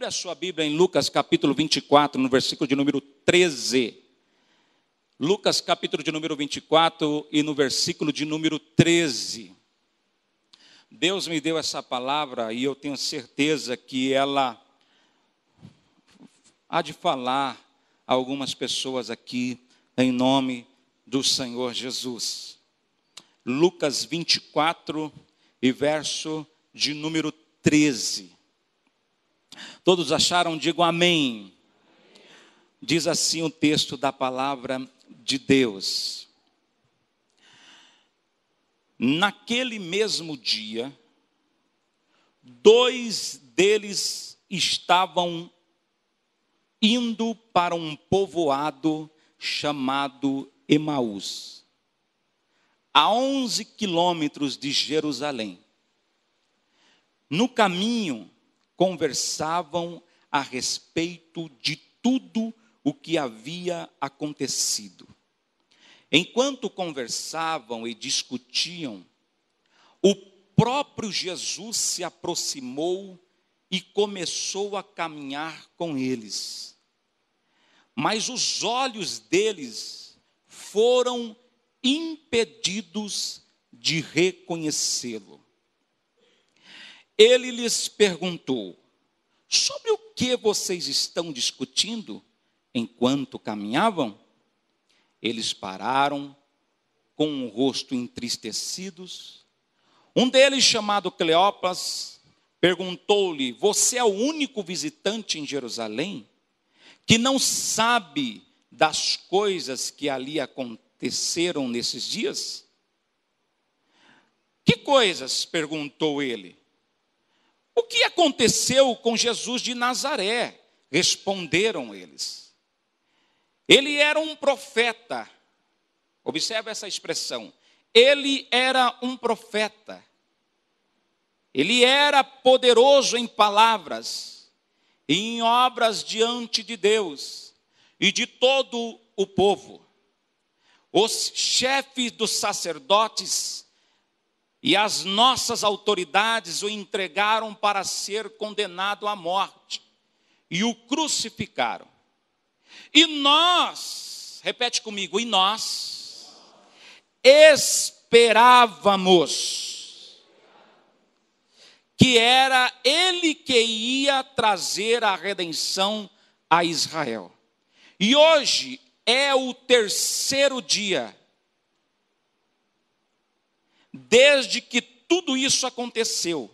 Abre a sua Bíblia em Lucas capítulo 24, no versículo de número 13. Lucas capítulo de número 24 e no versículo de número 13. Deus me deu essa palavra e eu tenho certeza que ela há de falar a algumas pessoas aqui em nome do Senhor Jesus. Lucas 24 e verso de número 13. Todos acharam? Digam amém. Diz assim o texto da palavra de Deus. Naquele mesmo dia, dois deles estavam indo para um povoado chamado Emaús, a 11 quilômetros de Jerusalém. No caminho, conversavam a respeito de tudo o que havia acontecido. Enquanto conversavam e discutiam, o próprio Jesus se aproximou e começou a caminhar com eles. Mas os olhos deles foram impedidos de reconhecê-lo. Ele lhes perguntou: sobre o que vocês estão discutindo enquanto caminhavam? Eles pararam, com o rosto entristecidos. Um deles, chamado Cleopas, perguntou-lhe: você é o único visitante em Jerusalém que não sabe das coisas que ali aconteceram nesses dias? Que coisas? Perguntou ele. O que aconteceu com Jesus de Nazaré? Responderam eles. Ele era um profeta. Observe essa expressão. Ele era um profeta. Ele era poderoso em palavras e em obras diante de Deus e de todo o povo. Os chefes dos sacerdotes e as nossas autoridades o entregaram para ser condenado à morte e o crucificaram. E nós, repete comigo, e nós esperávamos que era ele que ia trazer a redenção a Israel. E hoje é o terceiro dia desde que tudo isso aconteceu.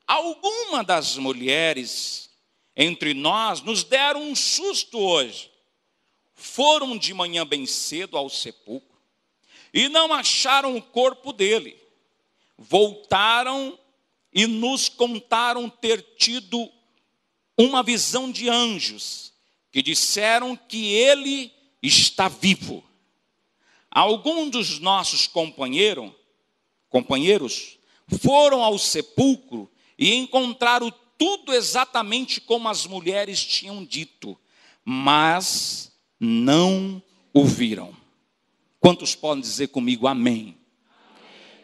Alguma das mulheres entre nós nos deram um susto hoje. Foram de manhã bem cedo ao sepulcro e não acharam o corpo dele. Voltaram e nos contaram ter tido uma visão de anjos que disseram que ele está vivo. Alguns dos nossos companheiros foram ao sepulcro e encontraram tudo exatamente como as mulheres tinham dito, mas não o viram. Quantos podem dizer comigo amém? Amém.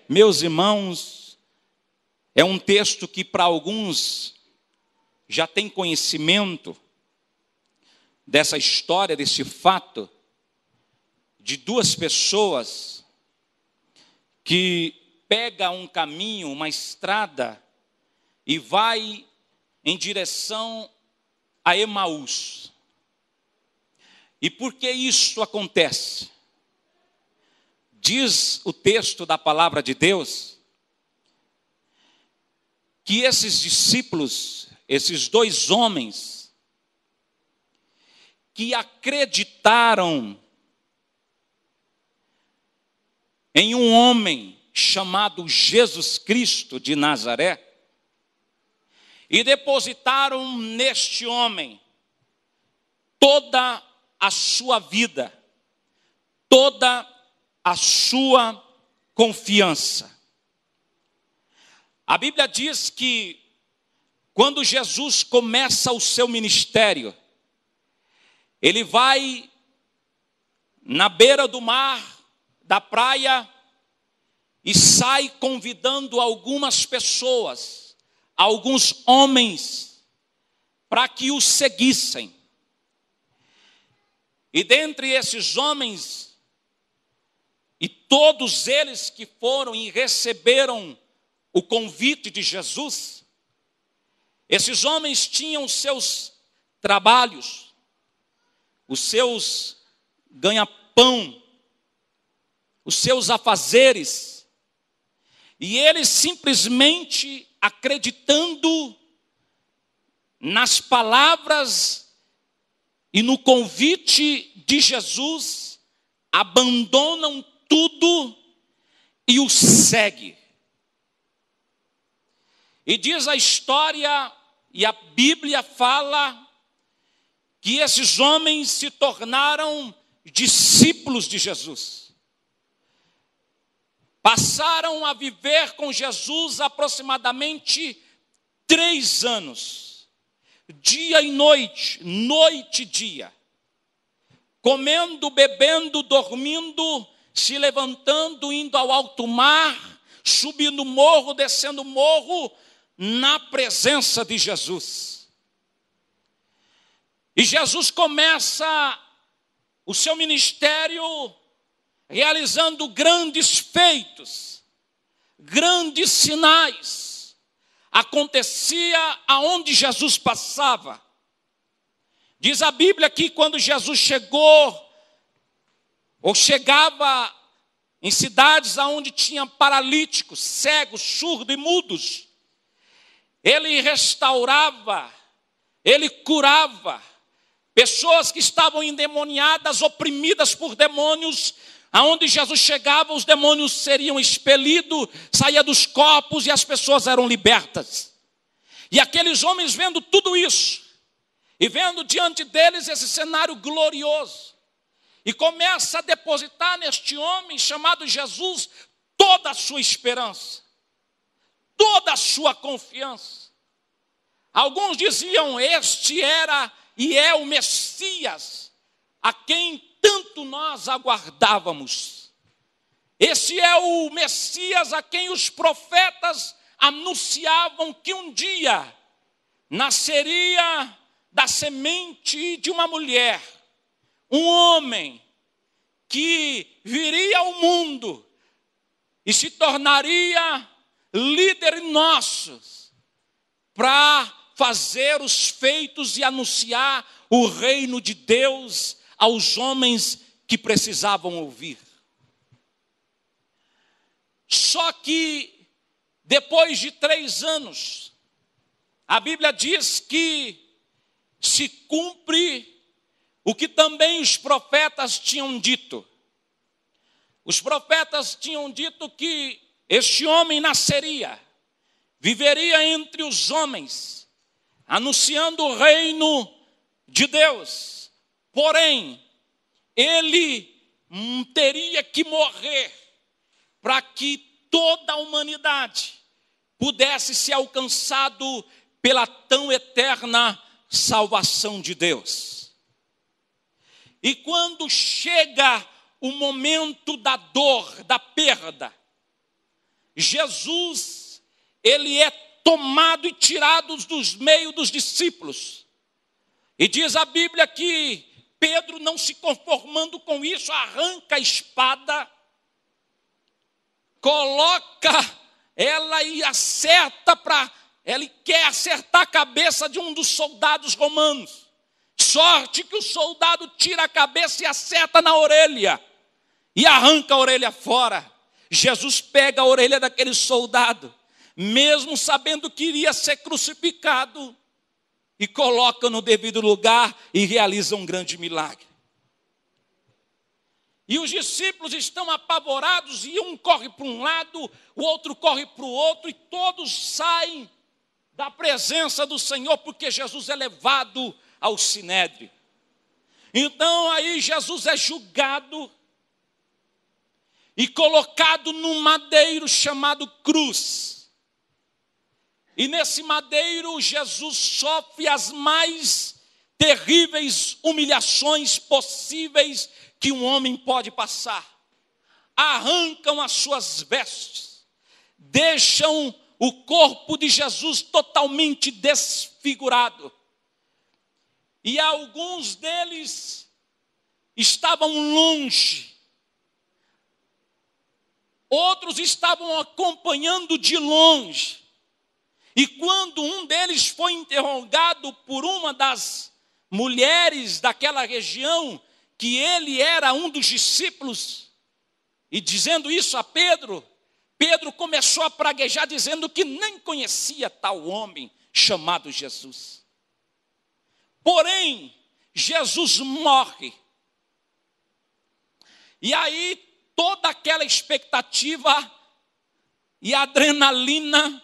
Meus irmãos, é um texto que para alguns já tem conhecimento dessa história, desse fato, de duas pessoas que pega um caminho, uma estrada, e vai em direção a Emaús. E por que isso acontece? Diz o texto da palavra de Deus, que esses discípulos, esses dois homens, que acreditaram em um homem chamado Jesus Cristo de Nazaré, e depositaram neste homem toda a sua vida, toda a sua confiança. A Bíblia diz que quando Jesus começa o seu ministério, ele vai na beira do mar, da praia, e sai convidando algumas pessoas, alguns homens, para que o seguissem. E dentre esses homens, e todos eles que foram e receberam o convite de Jesus, esses homens tinham os seus trabalhos, os seus ganha-pão, os seus afazeres, e eles simplesmente acreditando nas palavras e no convite de Jesus, abandonam tudo e o seguem. E diz a história, e a Bíblia fala, que esses homens se tornaram discípulos de Jesus. Passaram a viver com Jesus aproximadamente 3 anos. Dia e noite, noite e dia. Comendo, bebendo, dormindo, se levantando, indo ao alto mar, subindo morro, descendo morro, na presença de Jesus. E Jesus começa o seu ministério realizando grandes feitos, grandes sinais. Acontecia aonde Jesus passava. Diz a Bíblia que quando Jesus chegou, ou chegava em cidades onde tinha paralíticos, cegos, surdos e mudos, ele restaurava, ele curava pessoas que estavam endemoniadas, oprimidas por demônios. Aonde Jesus chegava, os demônios seriam expelidos, saía dos corpos e as pessoas eram libertas. E aqueles homens vendo tudo isso, e vendo diante deles esse cenário glorioso, e começa a depositar neste homem chamado Jesus toda a sua esperança, toda a sua confiança. Alguns diziam, este era e é o Messias, a quem tanto nós aguardávamos. Esse é o Messias a quem os profetas anunciavam que um dia nasceria da semente de uma mulher, um homem que viria ao mundo e se tornaria líder nosso para fazer os feitos e anunciar o reino de Deus aos homens que precisavam ouvir. Só que depois de 3 anos, a Bíblia diz que se cumpre o que também os profetas tinham dito. Os profetas tinham dito que este homem nasceria, viveria entre os homens, anunciando o reino de Deus. Porém, ele teria que morrer para que toda a humanidade pudesse ser alcançado pela tão eterna salvação de Deus. E quando chega o momento da dor, da perda, Jesus, ele é tomado e tirado dos meios dos discípulos. E diz a Bíblia que Pedro, não se conformando com isso, arranca a espada, coloca ela e acerta ele quer acertar a cabeça de um dos soldados romanos. Sorte que o soldado tira a cabeça e acerta na orelha e arranca a orelha fora. Jesus pega a orelha daquele soldado, mesmo sabendo que iria ser crucificado, e coloca no devido lugar e realiza um grande milagre. E os discípulos estão apavorados, e um corre para um lado, o outro corre para o outro, e todos saem da presença do Senhor, porque Jesus é levado ao sinédrio. Então aí Jesus é julgado e colocado num madeiro chamado cruz. E nesse madeiro Jesus sofre as mais terríveis humilhações possíveis que um homem pode passar. Arrancam as suas vestes, deixam o corpo de Jesus totalmente desfigurado. e alguns deles estavam longe, outros estavam acompanhando de longe. E quando um deles foi interrogado por uma das mulheres daquela região, que ele era um dos discípulos, e dizendo isso a Pedro, Pedro começou a praguejar, dizendo que nem conhecia tal homem chamado Jesus. Porém, Jesus morre. E aí, toda aquela expectativa e adrenalina,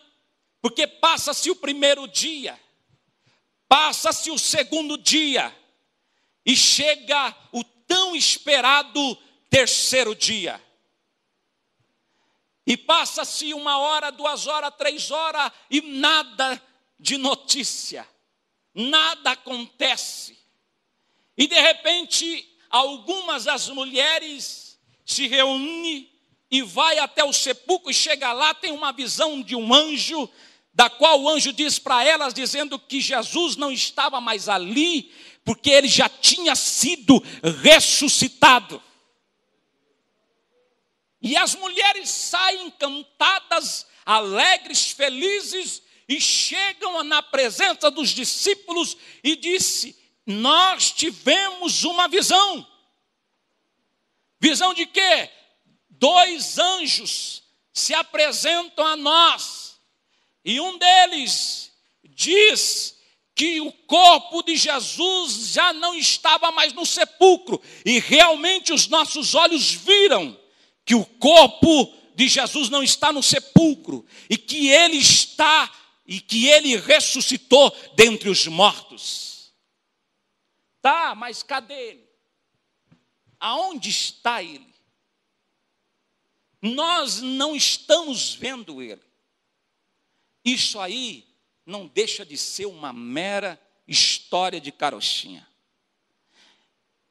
porque passa-se o primeiro dia, passa-se o segundo dia, e chega o tão esperado terceiro dia. E passa-se 1 hora, 2 horas, 3 horas, e nada de notícia, nada acontece. E de repente, algumas das mulheres se reúnem e vai até o sepulcro, e chega lá, tem uma visão de um anjo, da qual o anjo diz para elas, dizendo que Jesus não estava mais ali, porque ele já tinha sido ressuscitado. E as mulheres saem encantadas, alegres, felizes, e chegam na presença dos discípulos e disse: nós tivemos uma visão. Visão de quê? 2 anjos se apresentam a nós, e um deles diz que o corpo de Jesus já não estava mais no sepulcro, e realmente os nossos olhos viram que o corpo de Jesus não está no sepulcro, e que ele está, e que ele ressuscitou dentre os mortos. Tá, mas cadê ele? Aonde está ele? Nós não estamos vendo ele. Isso aí não deixa de ser uma mera história de carochinha.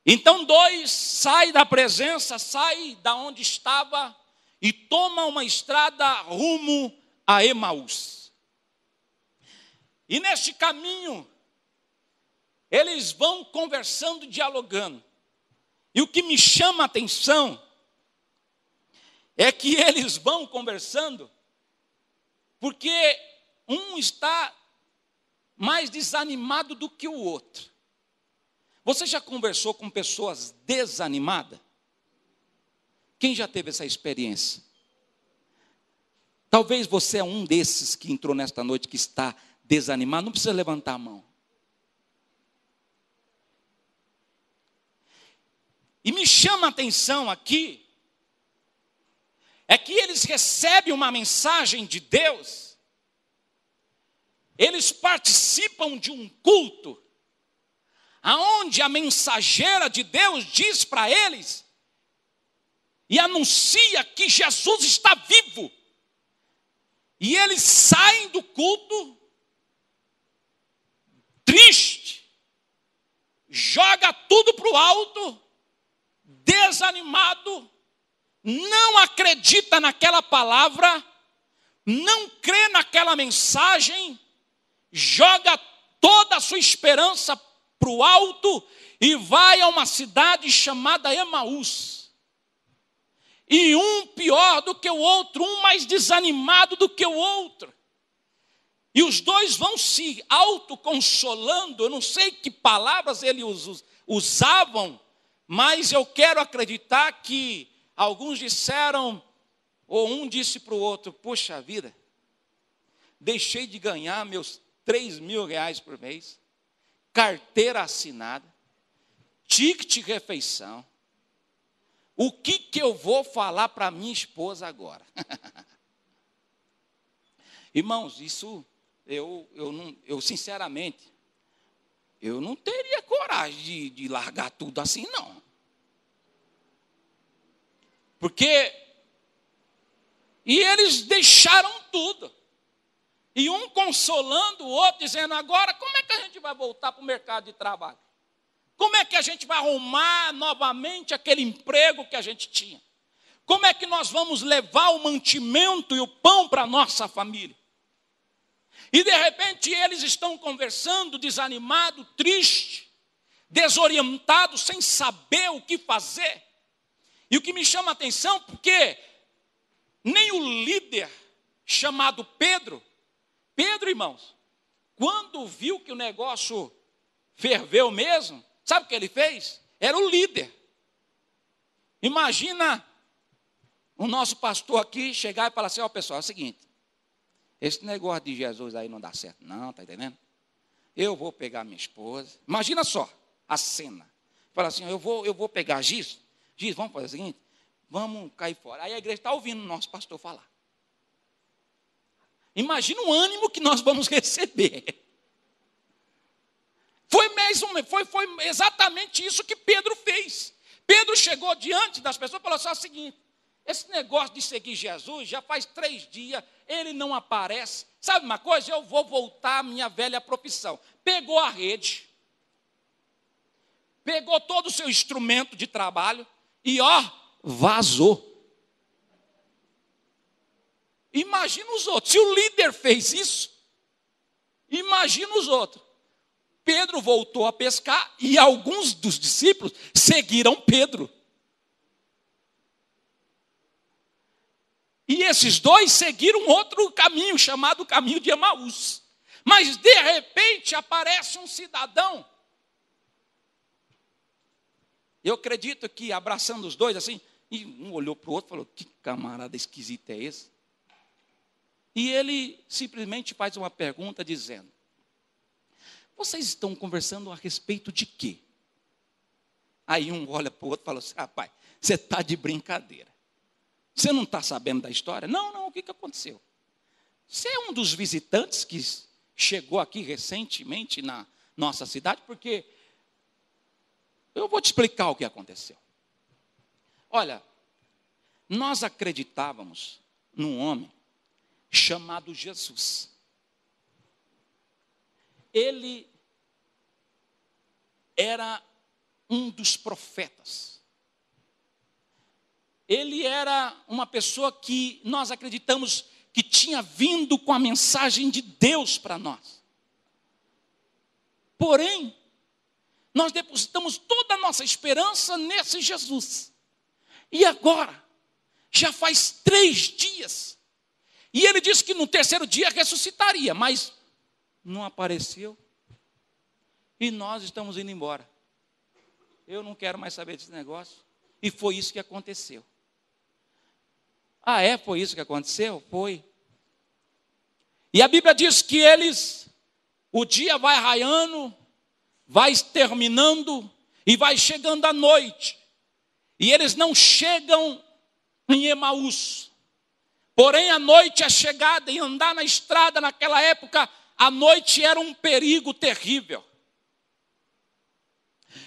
Então 2 saem da presença, saem da onde estava e tomam uma estrada rumo a Emaús. E neste caminho, eles vão conversando, dialogando. E o que me chama a atenção é que eles vão conversando porque um está mais desanimado do que o outro. Você já conversou com pessoas desanimadas? Quem já teve essa experiência? Talvez você é um desses que entrou nesta noite que está desanimado. Não precisa levantar a mão. E me chama a atenção aqui, é que eles recebem uma mensagem de Deus, eles participam de um culto, aonde a mensageira de Deus diz para eles, e anuncia que Jesus está vivo, e eles saem do culto, triste, joga tudo para o alto, desanimado, não acredita naquela palavra, não crê naquela mensagem, joga toda a sua esperança para o alto e vai a uma cidade chamada Emaús. E um pior do que o outro, um mais desanimado do que o outro. E os 2 vão se autoconsolando, eu não sei que palavras eles usavam, mas eu quero acreditar que alguns disseram, ou um disse para o outro: puxa vida, deixei de ganhar meus 3.000 reais por mês, carteira assinada, ticket de refeição. O que eu vou falar para minha esposa agora? Irmãos, isso eu sinceramente, eu não teria coragem de largar tudo assim, não. Porque, e eles deixaram tudo. E um consolando o outro, dizendo: agora, como é que a gente vai voltar para o mercado de trabalho? Como é que a gente vai arrumar novamente aquele emprego que a gente tinha? Como é que nós vamos levar o mantimento e o pão para a nossa família? E de repente eles estão conversando, desanimado, triste. desorientados, sem saber o que fazer. E o que me chama a atenção, porque nem o líder chamado Pedro, irmãos, quando viu que o negócio ferveu mesmo, sabe o que ele fez? Era o líder. Imagina o nosso pastor aqui chegar e falar assim: ó, pessoal, é o seguinte, esse negócio de Jesus aí não dá certo não, tá entendendo? Eu vou pegar minha esposa, imagina só a cena, fala assim: eu vou pegar Giz, vamos fazer o seguinte, vamos cair fora. Aí a igreja está ouvindo o nosso pastor falar. Imagina o ânimo que nós vamos receber. Foi exatamente isso que Pedro fez. Pedro chegou diante das pessoas e falou assim: é o seguinte, esse negócio de seguir Jesus já faz 3 dias, ele não aparece. Sabe uma coisa? Eu vou voltar à minha velha profissão. Pegou a rede, pegou todo o seu instrumento de trabalho e vazou. Imagina os outros. Se o líder fez isso, imagina os outros. Pedro voltou a pescar e alguns dos discípulos seguiram Pedro. E esses 2 seguiram outro caminho, chamado caminho de Emaús. Mas de repente aparece um cidadão. Eu acredito que abraçando os 2 assim, e um olhou para o outro e falou: que camarada esquisito é esse? E ele simplesmente faz uma pergunta dizendo: vocês estão conversando a respeito de quê? Aí um olha para o outro e fala assim: rapaz, você está de brincadeira. Você não está sabendo da história? Não, o que aconteceu? Você é um dos visitantes que chegou aqui recentemente na nossa cidade? Porque eu vou te explicar o que aconteceu. Olha, nós acreditávamos num homem chamado Jesus. Ele era um dos profetas. Ele era uma pessoa que nós acreditamos que tinha vindo com a mensagem de Deus para nós. Porém, nós depositamos toda a nossa esperança nesse Jesus. E agora, já faz 3 dias, e ele disse que no 3º dia ressuscitaria, mas não apareceu, e nós estamos indo embora. Eu não quero mais saber desse negócio. E foi isso que aconteceu. Foi isso que aconteceu? Foi. E a Bíblia diz que o dia vai raiando, vai terminando, e vai chegando a noite. E eles não chegam em Emaús. Porém, a noite é chegada, e andar na estrada naquela época, a noite era um perigo terrível.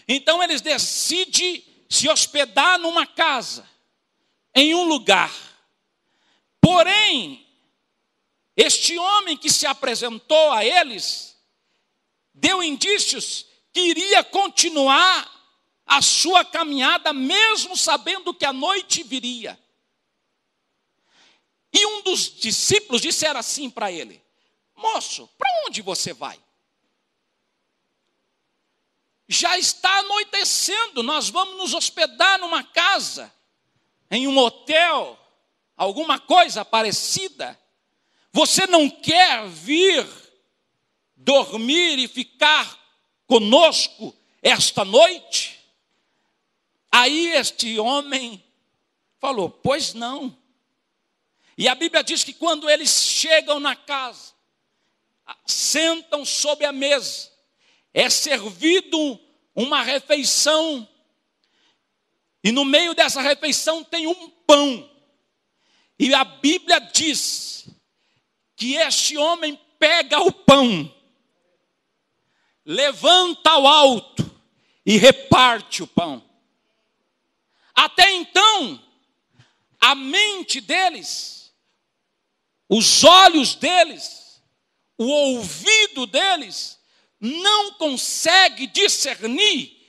Então eles decidem se hospedar numa casa, em um lugar. Porém, este homem que se apresentou a eles, deu indícios que iria continuar a sua caminhada, mesmo sabendo que a noite viria. E um dos discípulos disseram assim para ele: moço, para onde você vai? Já está anoitecendo, nós vamos nos hospedar numa casa, em um hotel, alguma coisa parecida. Você não quer vir dormir e ficar conosco esta noite? Aí este homem falou: pois não. E a Bíblia diz que quando eles chegam na casa, sentam sob a mesa, é servido uma refeição, e no meio dessa refeição tem um pão. E a Bíblia diz que este homem pega o pão, levanta ao alto e reparte o pão. Até então, a mente deles, os olhos deles, o ouvido deles, não consegue discernir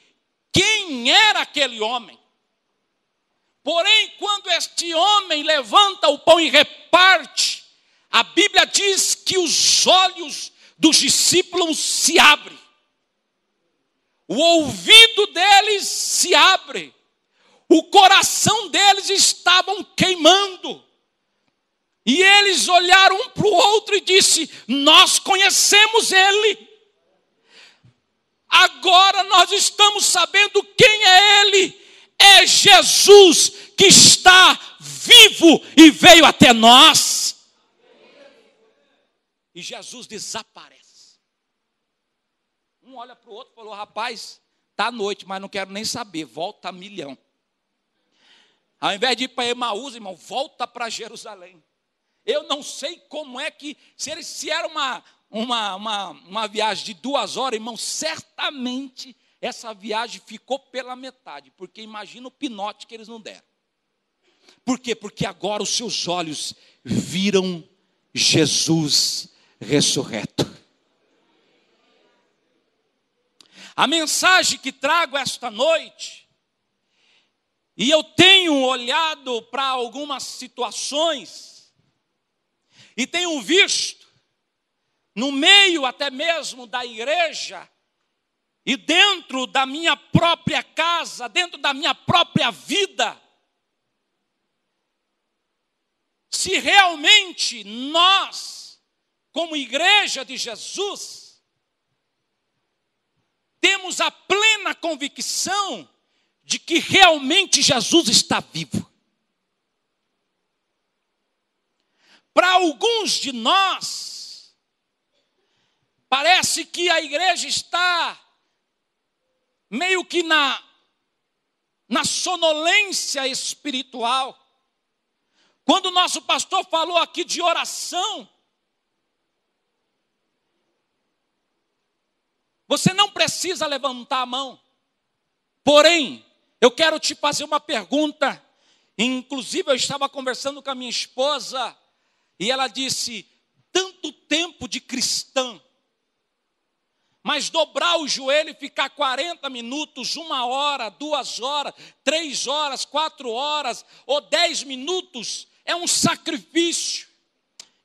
quem era aquele homem. Porém, quando este homem levanta o pão e reparte, a Bíblia diz que os olhos dos discípulos se abrem. o ouvido deles se abre, o coração deles estavam queimando. E eles olharam um para o outro e disseram: nós conhecemos ele. Agora nós estamos sabendo quem é ele. É Jesus que está vivo e veio até nós. E Jesus desaparece. Um olha para o outro e falou: rapaz, está à noite, mas não quero nem saber, volta a milhão. Ao invés de ir para Emaús, irmão, volta para Jerusalém. Eu não sei como é que, se era uma viagem de 2 horas, irmão, certamente essa viagem ficou pela metade, porque imagina o pinote que eles não deram. Por quê? Porque agora os seus olhos viram Jesus ressurreto. A mensagem que trago esta noite, e eu tenho olhado para algumas situações, e tenho visto, no meio até mesmo da igreja, e dentro da minha própria casa, dentro da minha própria vida, se realmente nós, como igreja de Jesus, temos a plena convicção de que realmente Jesus está vivo. Para alguns de nós, parece que a igreja está meio que na sonolência espiritual. Quando o nosso pastor falou aqui de oração, você não precisa levantar a mão. Porém, eu quero te fazer uma pergunta. Inclusive, eu estava conversando com a minha esposa, e ela disse: tanto tempo de cristã, mas dobrar o joelho e ficar 40 minutos, 1 hora, 2 horas, 3 horas, 4 horas, ou 10 minutos, é um sacrifício.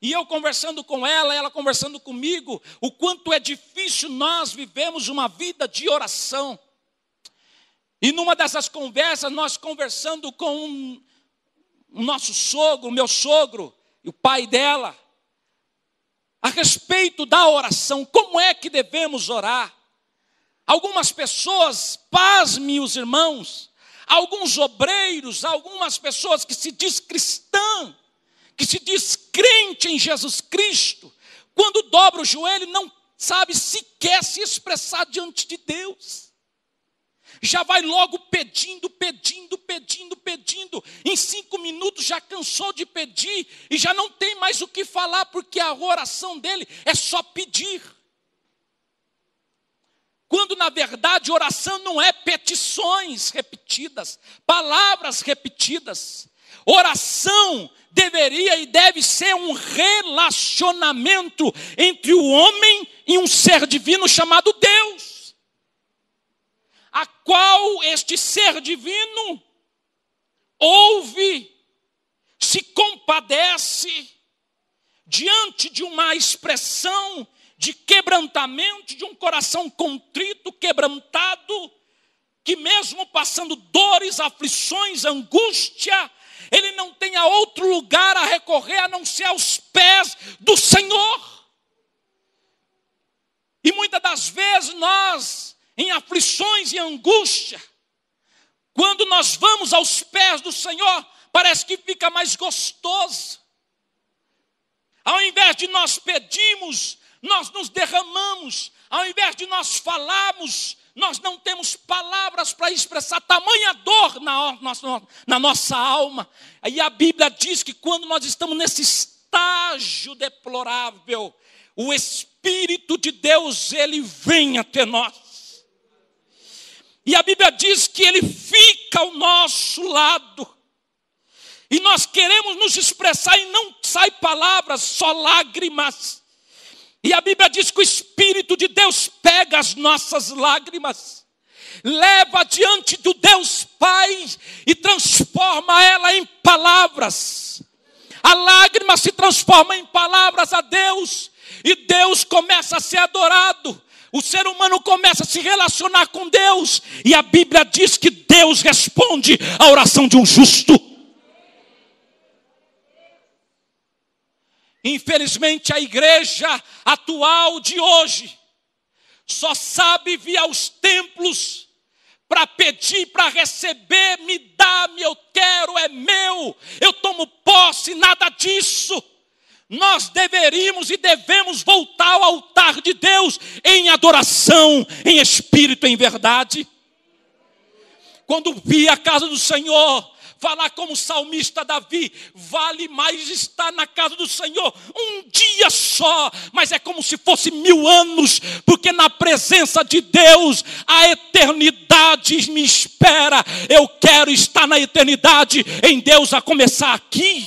E eu conversando com ela conversando comigo, o quanto é difícil nós vivemos uma vida de oração. E numa dessas conversas, nós conversando com o nosso sogro, o meu sogro, e o pai dela, a respeito da oração, como é que devemos orar? Algumas pessoas, pasme os irmãos, alguns obreiros, algumas pessoas que se diz cristã, que se diz crente em Jesus Cristo, quando dobra o joelho não sabe sequer se expressar diante de Deus. Já vai logo pedindo. Em 5 minutos já cansou de pedir e já não tem mais o que falar, porque a oração dele é só pedir. Quando na verdade oração não é petições repetidas, palavras repetidas. Oração deveria e deve ser um relacionamento entre o homem e um ser divino chamado Deus, a qual este ser divino ouve, se compadece diante de uma expressão de quebrantamento, de um coração contrito, quebrantado, que mesmo passando dores, aflições, angústia, ele não tenha outro lugar a recorrer a não ser aos pés do Senhor. E muitas das vezes nós, em aflições e angústia, quando nós vamos aos pés do Senhor, parece que fica mais gostoso. Ao invés de nós pedirmos, nós nos derramamos. Ao invés de nós falarmos, nós não temos palavras para expressar tamanha dor na nossa alma. E a Bíblia diz que quando nós estamos nesse estágio deplorável, o Espírito de Deus, ele vem até nós. E a Bíblia diz que ele fica ao nosso lado. E nós queremos nos expressar e não sai palavras, só lágrimas. E a Bíblia diz que o Espírito de Deus pega as nossas lágrimas, leva diante do Deus Pai e transforma ela em palavras. A lágrima se transforma em palavras a Deus e Deus começa a ser adorado. O ser humano começa a se relacionar com Deus. E a Bíblia diz que Deus responde à oração de um justo. Infelizmente, a igreja atual de hoje só sabe vir aos templos para pedir, para receber, me dá, eu quero, é meu, eu tomo posse, nada disso. Nós deveríamos e devemos voltar ao altar de Deus em adoração, em espírito, em verdade. Quando vi a casa do Senhor, falar como o salmista Davi, vale mais estar na casa do Senhor um dia só, mas é como se fosse 1000 anos, porque na presença de Deus a eternidade me espera. Eu quero estar na eternidade em Deus, a começar aqui.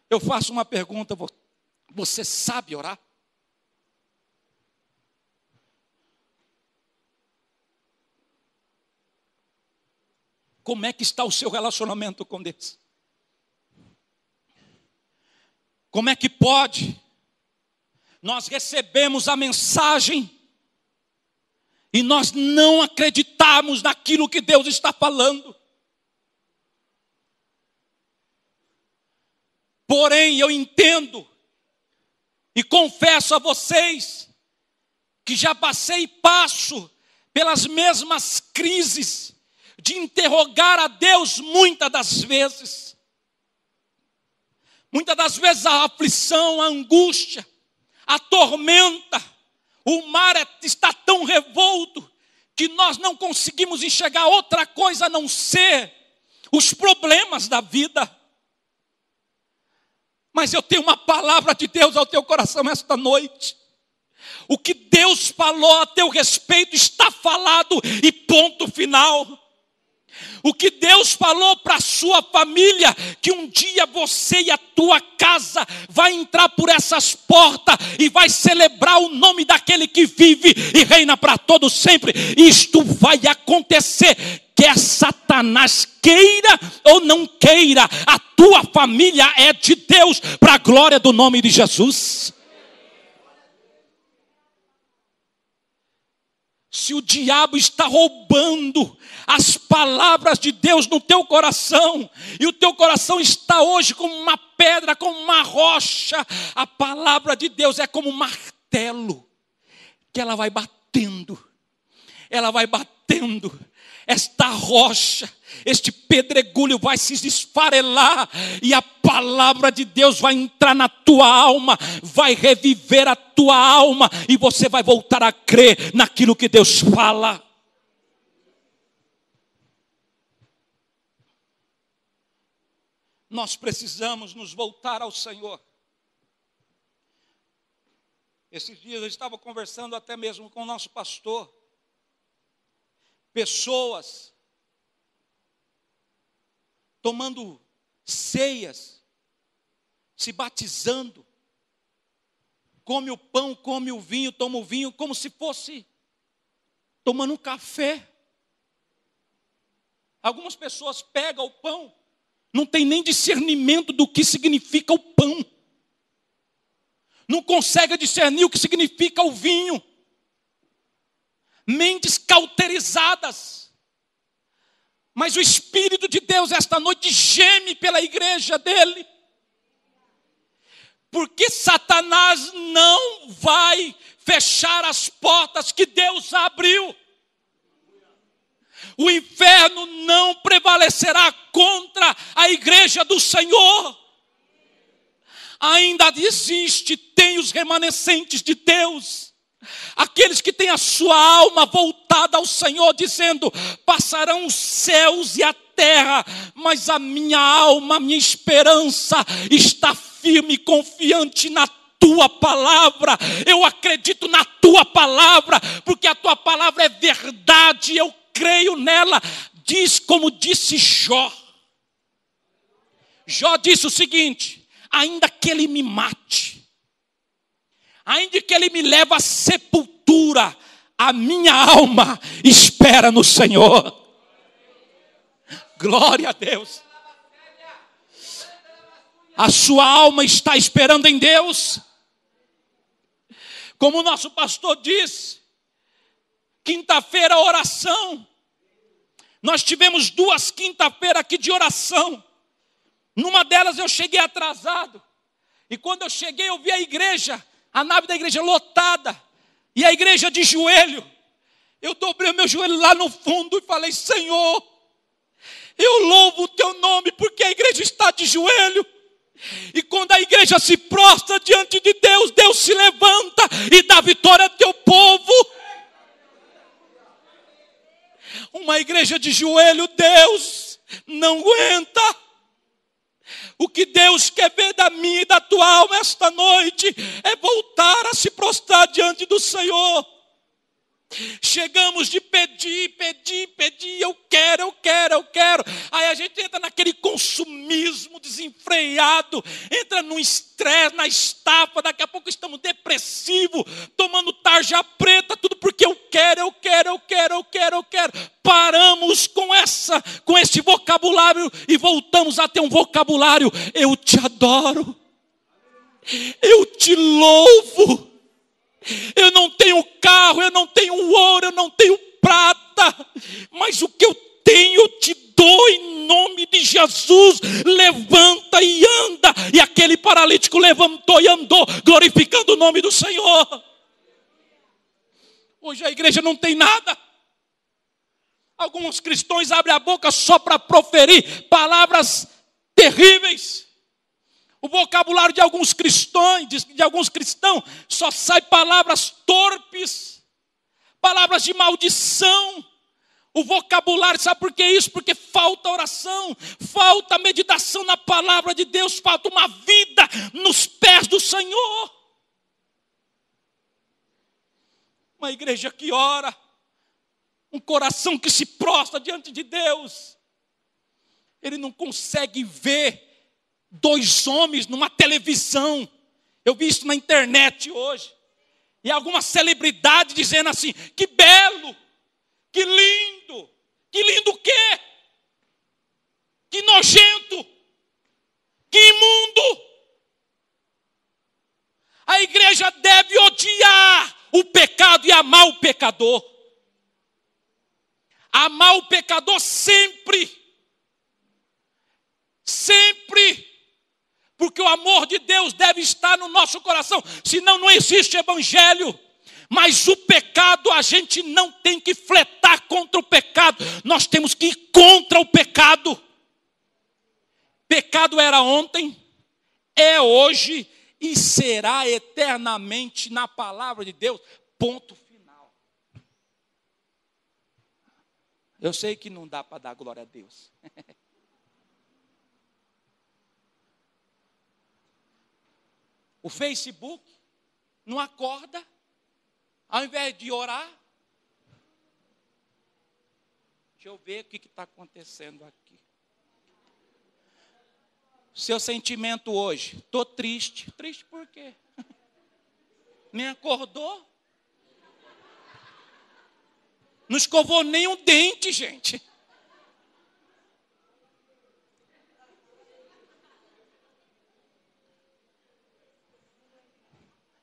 Eu faço uma pergunta, você sabe orar? Como é que está o seu relacionamento com Deus? Como é que pode? Nós recebemos a mensagem e nós não acreditamos naquilo que Deus está falando. Porém, eu entendo e confesso a vocês que já passei e passo pelas mesmas crises de interrogar a Deus muitas das vezes. Muitas das vezes a aflição, a angústia, a tormenta, o mar está tão revolto que nós não conseguimos enxergar outra coisa a não ser os problemas da vida. Mas eu tenho uma palavra de Deus ao teu coração esta noite. O que Deus falou a teu respeito está falado e ponto final. O que Deus falou para a sua família, que um dia você e a tua casa vai entrar por essas portas e vai celebrar o nome daquele que vive e reina para todo sempre. Isto vai acontecer, quer Satanás queira ou não queira, a tua família é de Deus, para a glória do nome de Jesus. Se o diabo está roubando as palavras de Deus no teu coração, e o teu coração está hoje como uma pedra, como uma rocha, a palavra de Deus é como um martelo, que ela vai batendo, esta rocha, este pedregulho vai se esfarelar, e a palavra de Deus vai entrar na tua alma, vai reviver a tua alma, e você vai voltar a crer naquilo que Deus fala. Nós precisamos nos voltar ao Senhor. Esses dias eu estava conversando até mesmo com o nosso pastor. Pessoas tomando ceias, se batizando, come o pão, come o vinho, toma o vinho, como se fosse tomando um café. Algumas pessoas pegam o pão, não tem nem discernimento do que significa o pão, não consegue discernir o que significa o vinho. Mentes cauterizadas. Mas o Espírito de Deus esta noite geme pela igreja dele. Porque Satanás não vai fechar as portas que Deus abriu. O inferno não prevalecerá contra a igreja do Senhor. Ainda existe, tem os remanescentes de Deus. Aqueles que têm a sua alma voltada ao Senhor, dizendo: passarão os céus e a terra, mas a minha alma, a minha esperança está firme e confiante na tua palavra. Eu acredito na tua palavra, porque a tua palavra é verdade, eu creio nela. Diz como disse Jó. Jó disse o seguinte: ainda que ele me mate, ainda que ele me leve à sepultura, a minha alma espera no Senhor. Glória a Deus. A sua alma está esperando em Deus. Como o nosso pastor disse, quinta-feira oração. Nós tivemos 2 quinta-feiras aqui de oração. Numa delas eu cheguei atrasado. E quando eu cheguei eu vi a igreja, a nave da igreja lotada. E a igreja de joelho. Eu dobrei o meu joelho lá no fundo e falei: Senhor, eu louvo o teu nome porque a igreja está de joelho. E quando a igreja se prostra diante de Deus, Deus se levanta e dá vitória ao teu povo. Uma igreja de joelho, Deus não aguenta. O que Deus quer ver da minha e da tua alma esta noite é voltar a se prostrar diante do Senhor. Chegamos de pedir, eu quero. Aí a gente entra naquele consumismo desenfreado, entra no estresse, na estafa, daqui a pouco estamos depressivos, tomando tarja preta, tudo porque eu quero. Paramos com esse vocabulário e voltamos a ter um vocabulário: eu te adoro, eu te louvo. Eu não tenho carro, eu não tenho ouro, eu não tenho prata, mas o que eu tenho eu te dou em nome de Jesus. Levanta e anda. E aquele paralítico levantou e andou, glorificando o nome do Senhor. Hoje a igreja não tem nada. Alguns cristãos abrem a boca só para proferir palavras terríveis. O vocabulário de alguns cristãos só sai palavras torpes, palavras de maldição. O vocabulário, sabe por que isso? Porque falta oração, falta meditação na palavra de Deus, falta uma vida nos pés do Senhor. Uma igreja que ora, um coração que se prostra diante de Deus. Ele não consegue ver 2 homens numa televisão. Eu vi isso na internet hoje. E alguma celebridade dizendo assim: que belo, que lindo. Que lindo o quê? Que nojento, que imundo. A igreja deve odiar o pecado e amar o pecador. Amar o pecador sempre. Porque o amor de Deus deve estar no nosso coração, senão não existe evangelho. Mas o pecado, a gente não tem que fletar contra o pecado, nós temos que ir contra o pecado. Pecado era ontem, é hoje e será eternamente na palavra de Deus, ponto final. Eu sei que não dá para dar glória a Deus. O Facebook não acorda, ao invés de orar. Deixa eu ver o que está acontecendo aqui. Seu sentimento hoje: estou triste. Triste por quê? Nem acordou? Não escovou nem um dente, gente.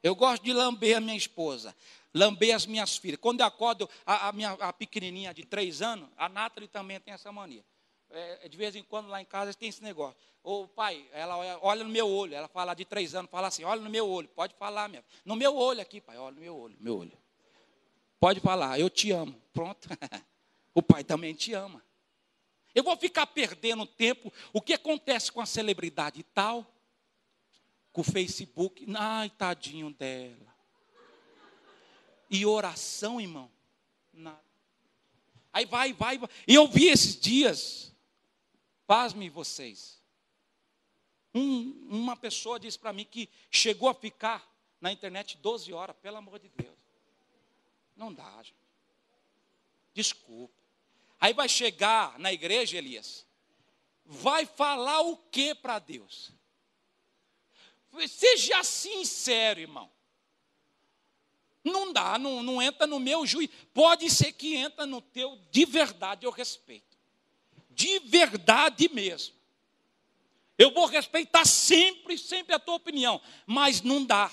Eu gosto de lamber a minha esposa, lamber as minhas filhas. Quando eu acordo, a pequenininha de 3 anos, a Nathalie também tem essa mania. De vez em quando lá em casa tem esse negócio. Ô pai, ela olha no meu olho, ela fala de 3 anos, fala assim: olha no meu olho, pode falar, minha. No meu olho aqui, pai, olha no meu olho. Pode falar, eu te amo. Pronto. O pai também te ama. Eu vou ficar perdendo tempo. O que acontece com a celebridade e tal? Com o Facebook, ai, tadinho dela. E oração, irmão? Nada. Aí vai. E eu vi esses dias, pasmem vocês, uma pessoa disse para mim que chegou a ficar na internet 12 horas, pelo amor de Deus. Não dá, gente. Desculpa. Aí vai chegar na igreja, Elias, vai falar o que para Deus? Seja sincero, irmão. Não dá, não entra no meu juízo. Pode ser que entra no teu, de verdade eu respeito. De verdade mesmo. Eu vou respeitar sempre a tua opinião. Mas não dá.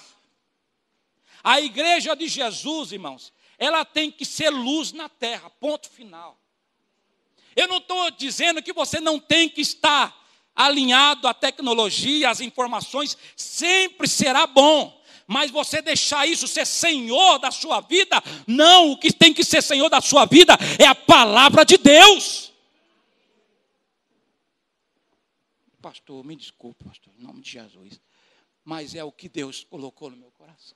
A igreja de Jesus, irmãos, ela tem que ser luz na terra, ponto final. Eu não estou dizendo que você não tem que estar alinhado à tecnologia, às informações, sempre será bom. Mas você deixar isso ser senhor da sua vida, não, o que tem que ser senhor da sua vida é a palavra de Deus. Pastor, me desculpe, pastor, em nome de Jesus, mas é o que Deus colocou no meu coração.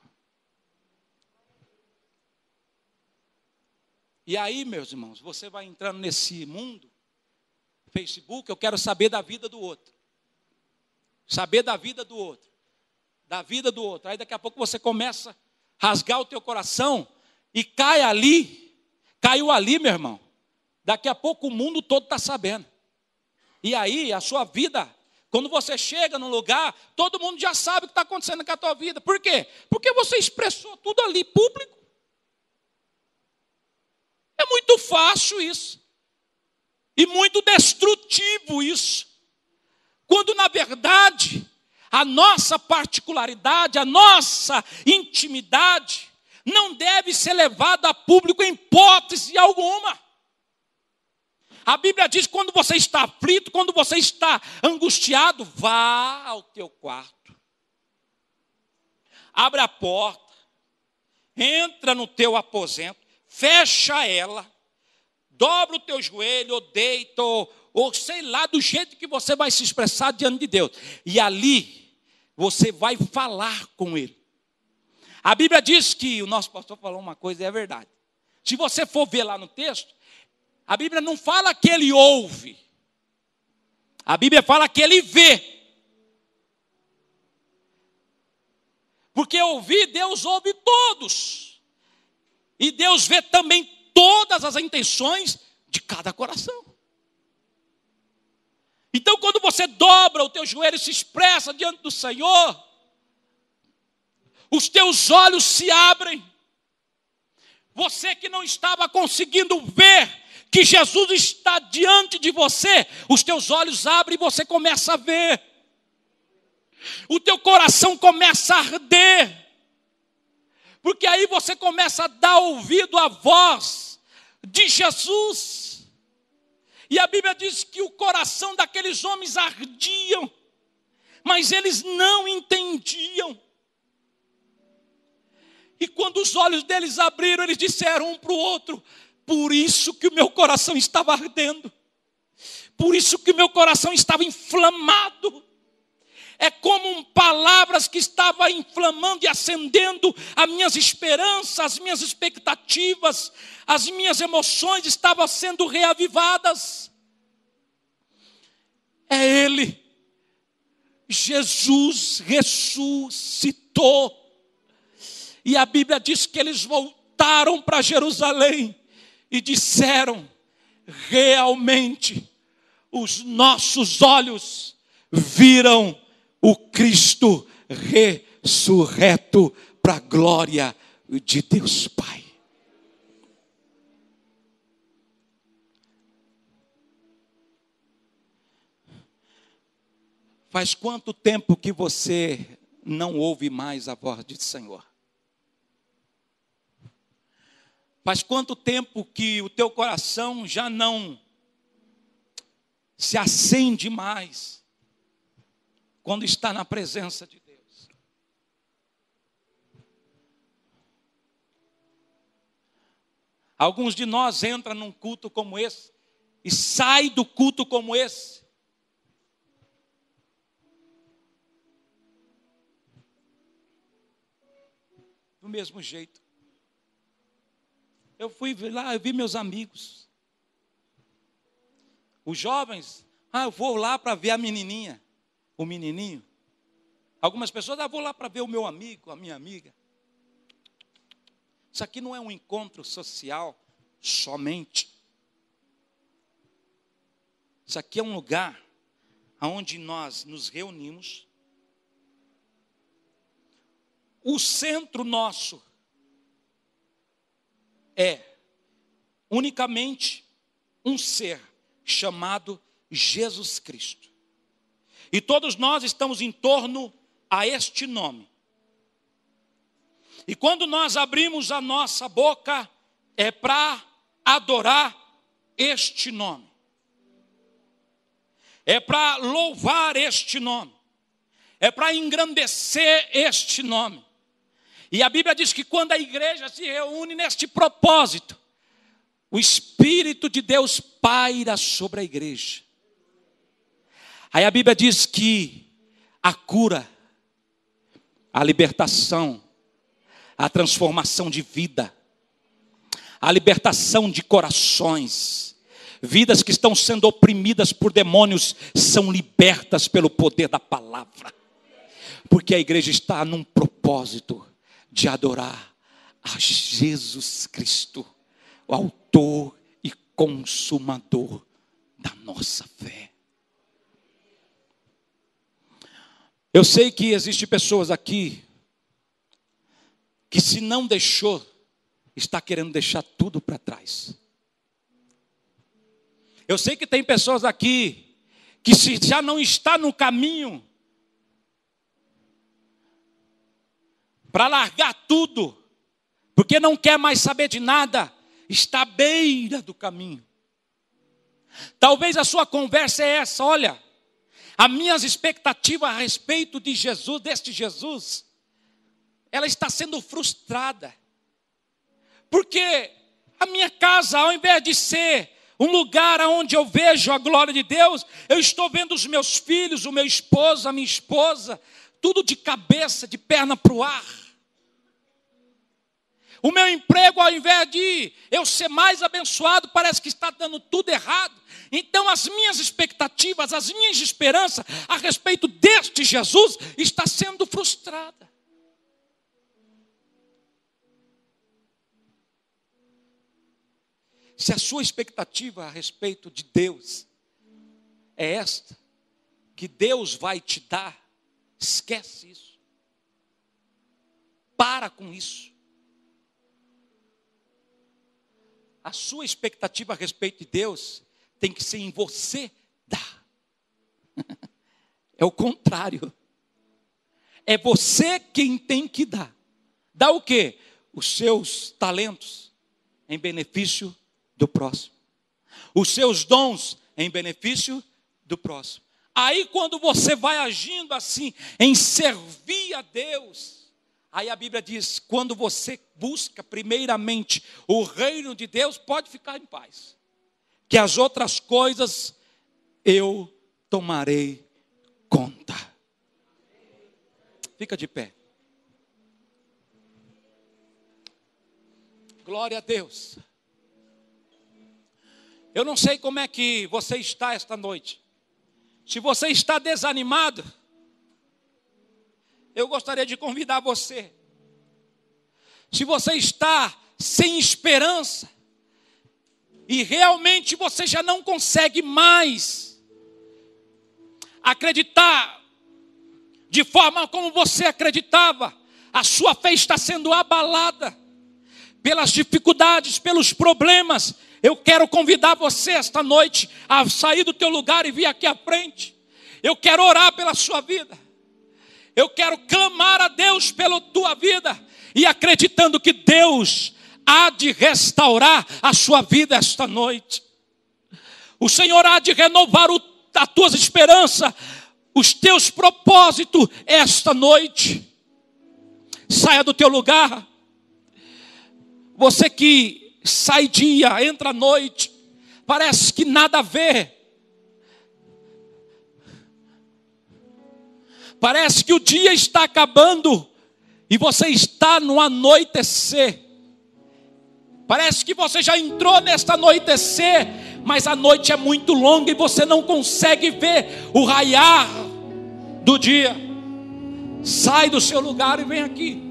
E aí, meus irmãos, você vai entrando nesse mundo, Facebook, eu quero saber da vida do outro. Saber da vida do outro. Da vida do outro. Aí daqui a pouco você começa a rasgar o teu coração e caiu ali, meu irmão. Daqui a pouco o mundo todo está sabendo. E aí a sua vida, quando você chega num lugar, todo mundo já sabe o que está acontecendo com a tua vida. Por quê? Porque você expressou tudo ali público. É muito fácil isso. E muito destrutivo isso. Quando na verdade, a nossa particularidade, a nossa intimidade, não deve ser levada a público em hipótese alguma. A Bíblia diz que quando você está aflito, quando você está angustiado, vá ao teu quarto. Abre a porta, entra no teu aposento, fecha ela, dobra o teu joelho, ou deita, ou sei lá, do jeito que você vai se expressar diante de Deus. E ali, você vai falar com Ele. A Bíblia diz que, o nosso pastor falou uma coisa e é verdade. Se você for ver lá no texto, a Bíblia não fala que Ele ouve. A Bíblia fala que Ele vê. Porque ouvir, Deus ouve todos. E Deus vê também todas as intenções de cada coração. Então, quando você dobra o teu joelho e se expressa diante do Senhor, os teus olhos se abrem. Você que não estava conseguindo ver que Jesus está diante de você, os teus olhos abrem e você começa a ver. O teu coração começa a arder. Porque aí você começa a dar ouvido à voz de Jesus. E a Bíblia diz que o coração daqueles homens ardiam, mas eles não entendiam. E quando os olhos deles abriram, eles disseram um para o outro: por isso que o meu coração estava ardendo, por isso que o meu coração estava inflamado. É como palavras que estavam inflamando e acendendo as minhas esperanças, as minhas expectativas, as minhas emoções estavam sendo reavivadas. É Ele, Jesus ressuscitou. E a Bíblia diz que eles voltaram para Jerusalém e disseram: realmente, os nossos olhos viram o Cristo ressurreto para a glória de Deus Pai. Faz quanto tempo que você não ouve mais a voz do Senhor? Faz quanto tempo que o teu coração já não se acende mais quando está na presença de Deus? Alguns de nós entram num culto como esse e saem do culto como esse do mesmo jeito. Eu fui lá, eu vi meus amigos, os jovens. Eu vou lá para ver a menininha, o menininho. Algumas pessoas: vou lá para ver o meu amigo, a minha amiga. Isso aqui não é um encontro social somente. Isso aqui é um lugar onde nós nos reunimos. O centro nosso é unicamente um ser chamado Jesus Cristo. E todos nós estamos em torno a este nome. E quando nós abrimos a nossa boca, é para adorar este nome. É para louvar este nome. É para engrandecer este nome. E a Bíblia diz que quando a igreja se reúne neste propósito, o Espírito de Deus paira sobre a igreja. Aí a Bíblia diz que a cura, a libertação, a transformação de vida, a libertação de corações, vidas que estão sendo oprimidas por demônios, são libertas pelo poder da palavra. Porque a igreja está num propósito de adorar a Jesus Cristo, o autor e consumador da nossa fé. Eu sei que existem pessoas aqui que, se não deixou, está querendo deixar tudo para trás. Eu sei que tem pessoas aqui que, se já não está no caminho para largar tudo, porque não quer mais saber de nada, está à beira do caminho. Talvez a sua conversa é essa: olha, as minhas expectativas a respeito de Jesus, deste Jesus, ela está sendo frustrada. Porque a minha casa, ao invés de ser um lugar onde eu vejo a glória de Deus, eu estou vendo os meus filhos, o meu esposo, a minha esposa, tudo de cabeça, de perna para o ar. O meu emprego, ao invés de eu ser mais abençoado, parece que está dando tudo errado. Então as minhas expectativas, as minhas esperanças a respeito deste Jesus está sendo frustrada. Se a sua expectativa a respeito de Deus é esta, que Deus vai te dar, esquece isso. Para com isso. A sua expectativa a respeito de Deus tem que ser em você dar. É o contrário. É você quem tem que dar. Dá o quê? Os seus talentos em benefício do próximo. Os seus dons em benefício do próximo. Aí quando você vai agindo assim, em servir a Deus, aí a Bíblia diz, quando você busca primeiramente o reino de Deus, pode ficar em paz. Que as outras coisas eu tomarei conta. Fica de pé. Glória a Deus. Eu não sei como é que você está esta noite. Se você está desanimado, eu gostaria de convidar você. Se você está sem esperança, e realmente você já não consegue mais acreditar de forma como você acreditava, a sua fé está sendo abalada pelas dificuldades, pelos problemas, eu quero convidar você esta noite a sair do teu lugar e vir aqui à frente. Eu quero orar pela sua vida. Eu quero clamar a Deus pela tua vida. E acreditando que Deus há de restaurar a sua vida esta noite. O Senhor há de renovar as tuas esperanças, os teus propósitos esta noite. Saia do teu lugar. Você que sai dia, entra noite, parece que nada a ver. Parece que o dia está acabando e você está no anoitecer. Parece que você já entrou nesta anoitecer, mas a noite é muito longa e você não consegue ver o raiar do dia. Sai do seu lugar e vem aqui.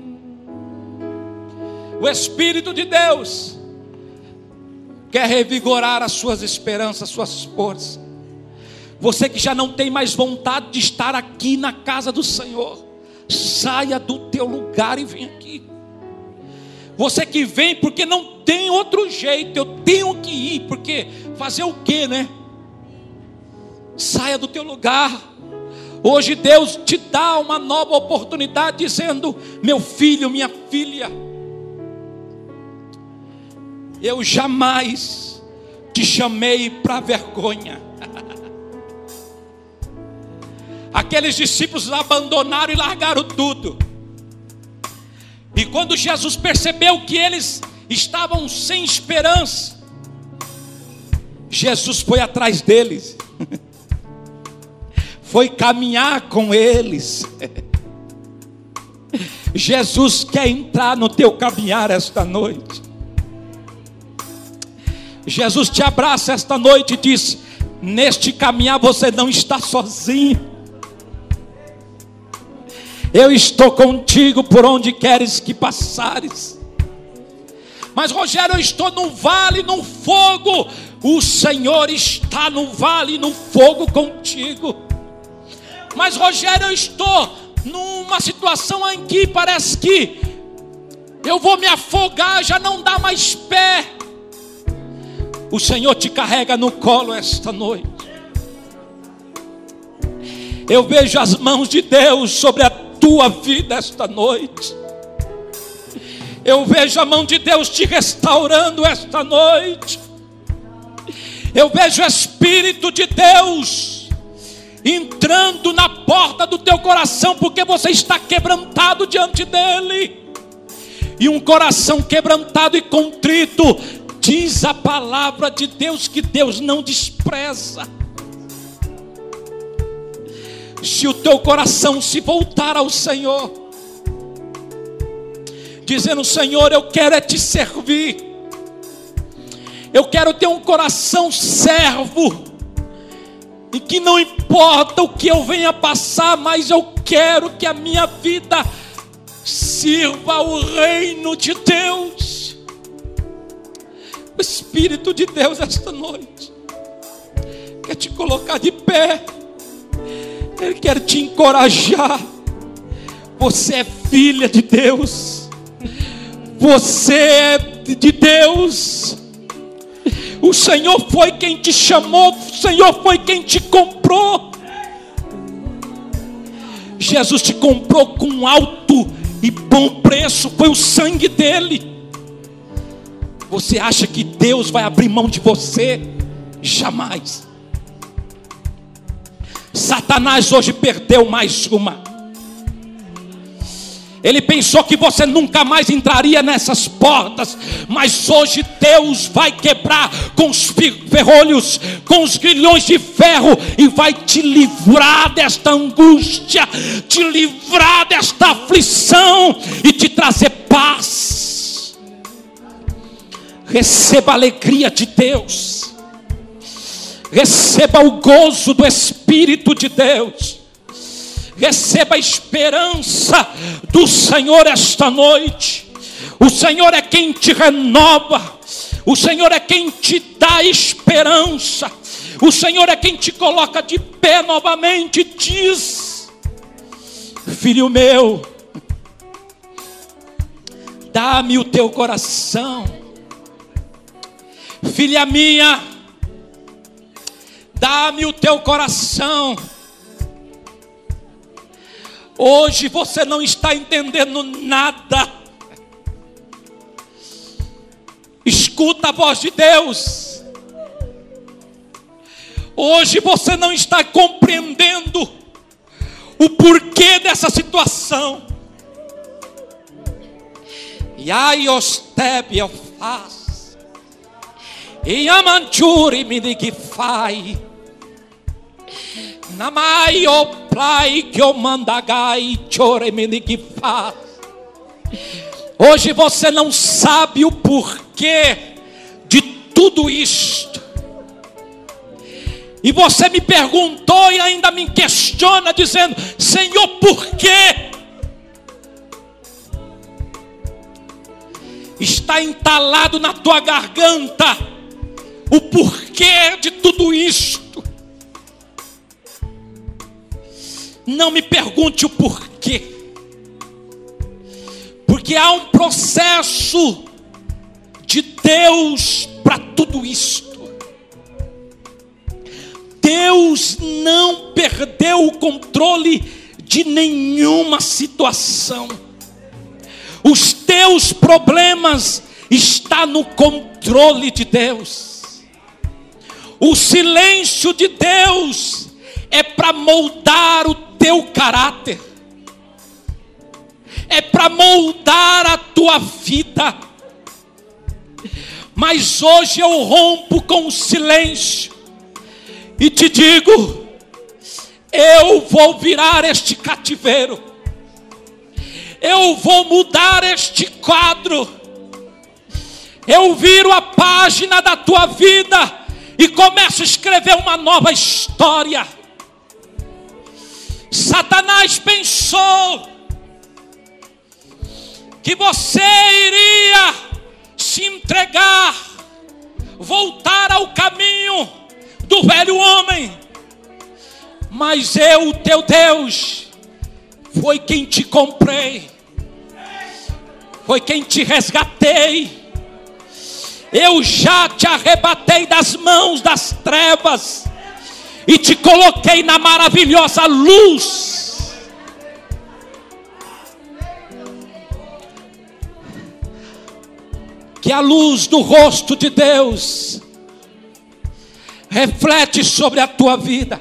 O Espírito de Deus quer revigorar as suas esperanças, as suas forças. Você que já não tem mais vontade de estar aqui na casa do Senhor, saia do teu lugar e vem aqui. Você que vem porque não tem outro jeito, eu tenho que ir, porque fazer o quê, né? Saia do teu lugar. Hoje Deus te dá uma nova oportunidade, dizendo: meu filho, minha filha, eu jamais te chamei para vergonha. Aqueles discípulos abandonaram e largaram tudo. E quando Jesus percebeu que eles estavam sem esperança, Jesus foi atrás deles, foi caminhar com eles. Jesus quer entrar no teu caminhar esta noite. Jesus te abraça esta noite e diz: neste caminhar você não está sozinho. Eu estou contigo por onde queres que passares. Mas Rogério, eu estou no vale, no fogo. O Senhor está no vale, no fogo contigo. Mas Rogério, eu estou numa situação em que parece que eu vou me afogar, já não dá mais pé. O Senhor te carrega no colo esta noite. Eu vejo as mãos de Deus sobre a tua vida esta noite. Eu vejo a mão de Deus te restaurando esta noite. Eu vejo o Espírito de Deus entrando na porta do teu coração, porque você está quebrantado diante dele. E um coração quebrantado e contrito, diz a palavra de Deus que Deus não despreza. Se o teu coração se voltar ao Senhor, dizendo: Senhor, eu quero é te servir, eu quero ter um coração servo, e que não importa o que eu venha passar, mas eu quero que a minha vida sirva ao reino de Deus. O Espírito de Deus esta noite quer te colocar de pé. Ele quer te encorajar. Você é filha de Deus. Você é de Deus. O Senhor foi quem te chamou. O Senhor foi quem te comprou. Jesus te comprou com alto e bom preço. Foi o sangue dele. Você acha que Deus vai abrir mão de você? Jamais. Satanás hoje perdeu mais uma. Ele pensou que você nunca mais entraria nessas portas, mas hoje Deus vai quebrar com os ferrolhos, com os grilhões de ferro, e vai te livrar desta angústia, te livrar desta aflição e te trazer paz. Receba a alegria de Deus. Receba o gozo do Espírito de Deus. Receba a esperança do Senhor esta noite. O Senhor é quem te renova. O Senhor é quem te dá esperança. O Senhor é quem te coloca de pé novamente e diz: filho meu, dá-me o teu coração. Filha minha, dá-me o teu coração. Hoje você não está entendendo nada. Escuta a voz de Deus. Hoje você não está compreendendo o porquê dessa situação. E aí ostebe eu faço. E a manchuri me de que faz. Namai o plai que o mandagai chore me de que faz. Hoje você não sabe o porquê de tudo isto. E você me perguntou e ainda me questiona, dizendo: Senhor, por quê? Está entalado na tua garganta o porquê de tudo isto. Não me pergunte o porquê, porque há um processo de Deus para tudo isto. Deus Deus não perdeu o controle de nenhuma situação. Os teus problemas estão no controle de Deus. O silêncio de Deus é para moldar o teu caráter, é para moldar a tua vida. Mas hoje eu rompo com o silêncio e te digo: eu vou virar este cativeiro, eu vou mudar este quadro, eu viro a página da tua vida e começo a escrever uma nova história. Satanás pensou que você iria se entregar, voltar ao caminho do velho homem, mas eu, teu Deus, foi quem te comprei, foi quem te resgatei. Eu já te arrebatei das mãos das trevas e te coloquei na maravilhosa luz. Que a luz do rosto de Deus reflete sobre a tua vida.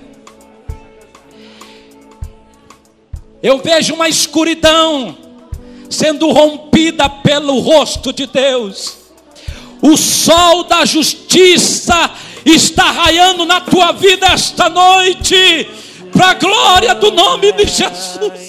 Eu vejo uma escuridão sendo rompida pelo rosto de Deus. O sol da justiça está raiando na tua vida esta noite, para a glória do nome de Jesus.